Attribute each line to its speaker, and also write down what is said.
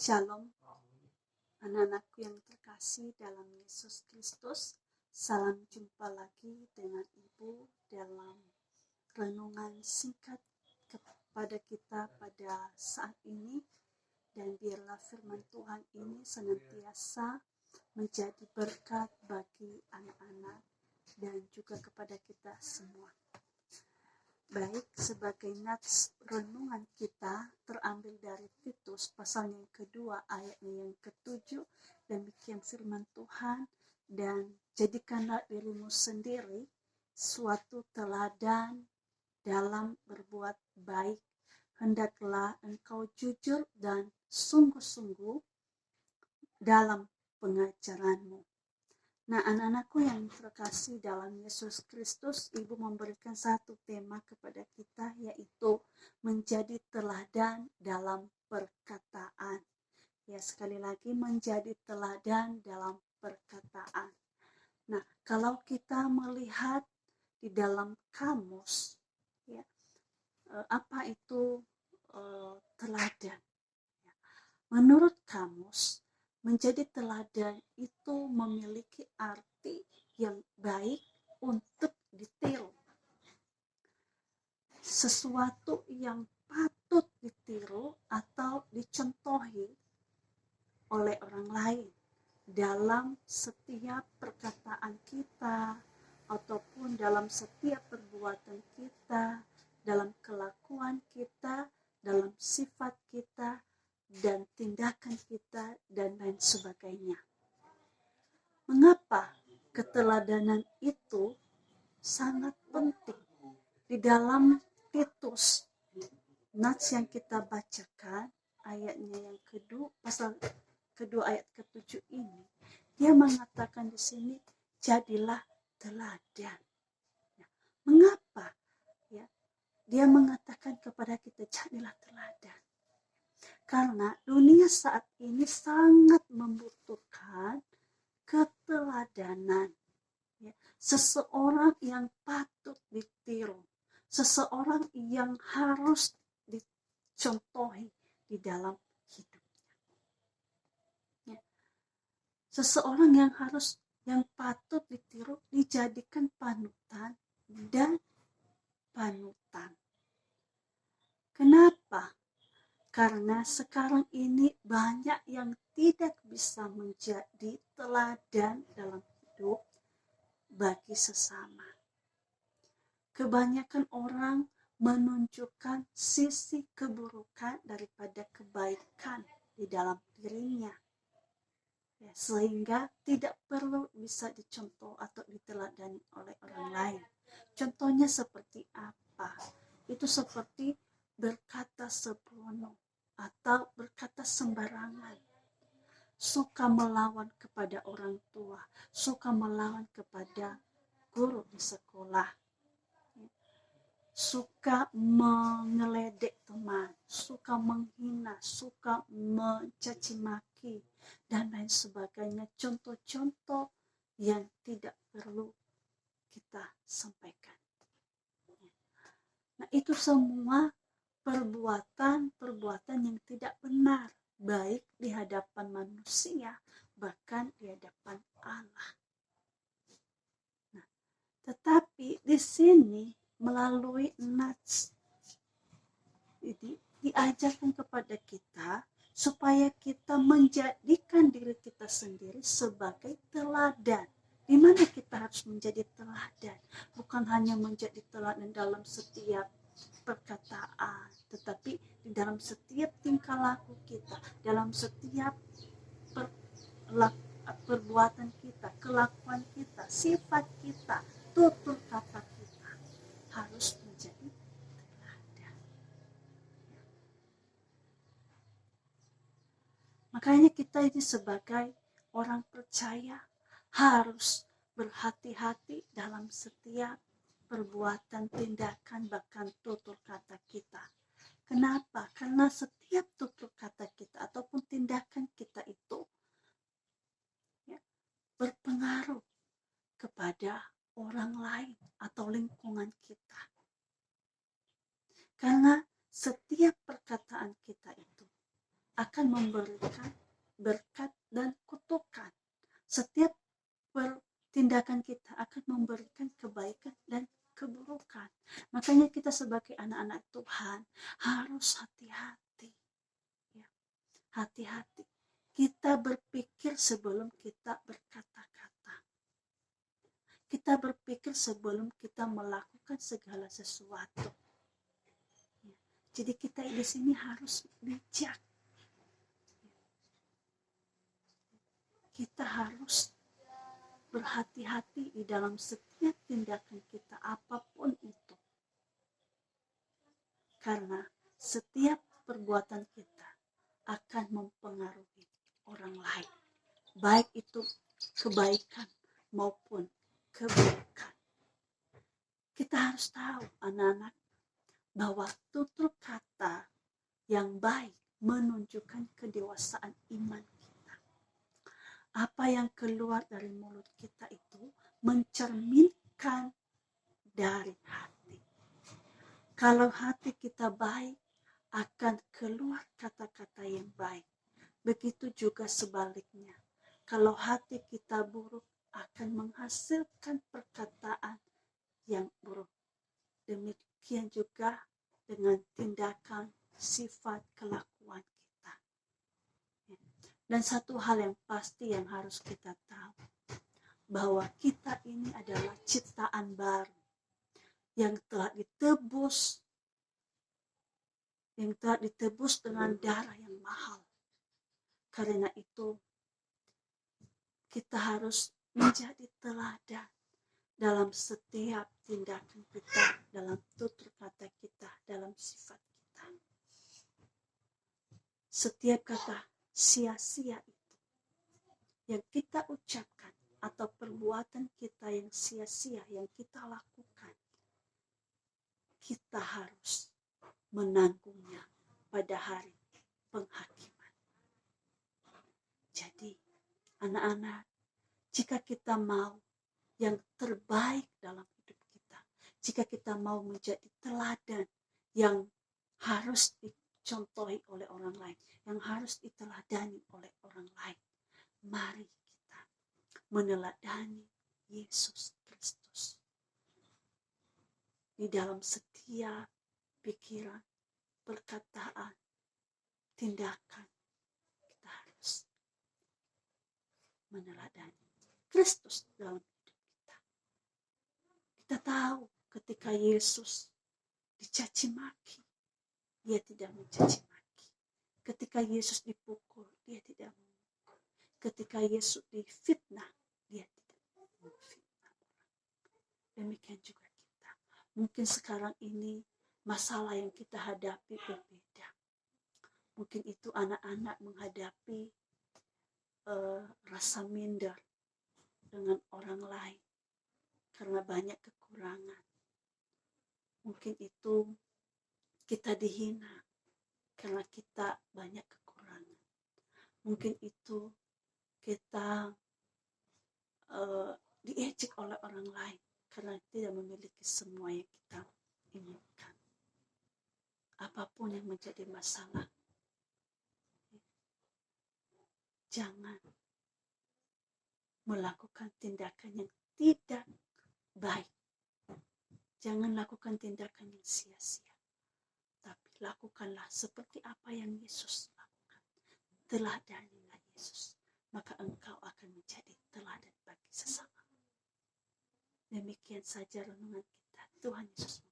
Speaker 1: Shalom, anak-anakku yang terkasih dalam Yesus Kristus. Salam jumpa lagi dengan Ibu dalam renungan singkat kepada kita pada saat ini. Dan biarlah firman Tuhan ini senantiasa menjadi berkat bagi anak-anak dan juga kepada kita semua. Baik, sebagai nats renungan kita terambil dari Titus pasal yang kedua ayatnya yang ke-7. Demikian firman Tuhan, dan jadikanlah dirimu sendiri suatu teladan dalam berbuat baik. Hendaklah engkau jujur dan sungguh-sungguh dalam pengajaranmu. Nah, anak-anakku yang terkasih dalam Yesus Kristus, Ibu memberikan satu tema kepada kita, yaitu menjadi teladan dalam perkataan. Ya, sekali lagi, menjadi teladan dalam perkataan. Nah, kalau kita melihat di dalam kamus, ya, apa itu teladan? Menurut kamus, menjadi teladan itu memiliki arti yang baik untuk ditiru. Sesuatu yang patut ditiru atau dicontohi oleh orang lain dalam setiap perkataan kita ataupun dalam setiap perbuatan kita, dalam kelakuan kita, dalam sifat kita, dan tindakan kita, dan lain sebagainya. Mengapa keteladanan itu sangat penting? Di dalam Titus, nats yang kita bacakan, ayatnya yang kedua, pasal kedua ayat ke-7 ini, dia mengatakan di sini, jadilah teladan. Mengapa? Ya, dia mengatakan kepada kita, jadilah teladan. Karena dunia saat ini sangat membutuhkan keteladanan. Ya, seseorang yang patut ditiru. Seseorang yang harus dicontohi di dalam hidupnya. Ya. Seseorang yang patut ditiru, dijadikan panutan dan panutan. Kenapa? Karena sekarang ini banyak yang tidak bisa menjadi teladan dalam hidup bagi sesama. Kebanyakan orang menunjukkan sisi keburukan daripada kebaikan di dalam dirinya. Ya, sehingga tidak perlu bisa dicontoh atau diteladani oleh orang lain. Contohnya seperti apa? Itu seperti berkata sembrono atau berkata sembarangan, suka melawan kepada orang tua, suka melawan kepada guru di sekolah, suka mengeledek teman, suka menghina, suka mencaci maki, dan lain sebagainya. Contoh-contoh yang tidak perlu kita sampaikan. Nah, itu semua perbuatan yang tidak benar, baik di hadapan manusia, bahkan di hadapan Allah. Nah, tetapi di sini melalui nats diajarkan kepada kita supaya kita menjadikan diri kita sendiri sebagai teladan. Di mana kita harus menjadi teladan, bukan hanya menjadi teladan dalam setiap perkataan, tetapi di dalam setiap tingkah laku kita, dalam setiap perbuatan kita, kelakuan kita, sifat kita, tutur kata kita harus menjadi teladan. Makanya kita ini sebagai orang percaya harus berhati-hati dalam setiap perbuatan, tindakan, bahkan tutur kata kita. Kenapa? Karena setiap tutur kata kita ataupun tindakan kita itu ya, berpengaruh kepada orang lain atau lingkungan kita. Karena setiap perkataan kita itu akan memberikan berkat dan kutukan. Setiap tindakan kita akan memberikan kebaikan dan keburukan. Makanya kita sebagai anak-anak Tuhan harus hati-hati. Ya, hati-hati. Kita berpikir sebelum kita berkata-kata. Kita berpikir sebelum kita melakukan segala sesuatu. Ya, jadi kita di sini harus bijak. Kita harus berhati-hati di dalam setiap tindakan kita, apapun itu. Karena setiap perbuatan kita akan mempengaruhi orang lain. Baik itu kebaikan maupun keburukan. Kita harus tahu, anak-anak, bahwa tutur kata yang baik menunjukkan kedewasaan iman kita. Apa yang keluar dari mulut kita itu mencerminkan dari hati. Kalau hati kita baik, akan keluar kata-kata yang baik. Begitu juga sebaliknya. Kalau hati kita buruk, akan menghasilkan perkataan yang buruk. Demikian juga dengan tindakan, sifat, kelakuan kita. Dan satu hal yang pasti yang harus kita tahu, bahwa kita ini adalah ciptaan baru yang telah ditebus dengan darah yang mahal. Karena itu kita harus menjadi teladan dalam setiap tindakan kita, dalam tutur kata kita, dalam sifat kita. Setiap kata sia-sia itu yang kita ucapkan atau perbuatan kita yang sia-sia yang kita lakukan, kita harus menanggungnya pada hari penghakiman. Jadi anak-anak, jika kita mau yang terbaik dalam hidup kita, jika kita mau menjadi teladan yang harus dicontohi oleh orang lain, yang harus diteladani oleh orang lain, mari kita meneladani Yesus Kristus di dalam setiap pikiran, perkataan, tindakan. Kita harus meneladani Kristus dalam hidup kita. Kita tahu ketika Yesus dicaci maki, dia tidak mencaci maki. Ketika Yesus dipukul, dia tidak memukul. Ketika Yesus difitnah, dia tidak memfitnah orang. Demikian juga kita. Mungkin sekarang ini masalah yang kita hadapi berbeda. Mungkin itu anak-anak menghadapi rasa minder dengan orang lain karena banyak kekurangan. Mungkin itu kita dihina karena kita banyak kekurangan. Mungkin itu kita diejek oleh orang lain karena tidak memiliki semua yang kita inginkan. Apapun yang menjadi masalah, jangan melakukan tindakan yang tidak baik. Jangan lakukan tindakan yang sia-sia. Tapi lakukanlah seperti apa yang Yesus lakukan. Teladanilah Yesus. Maka engkau akan menjadi teladan bagi sesama. Demikian saja renungan kita. Tuhan Yesus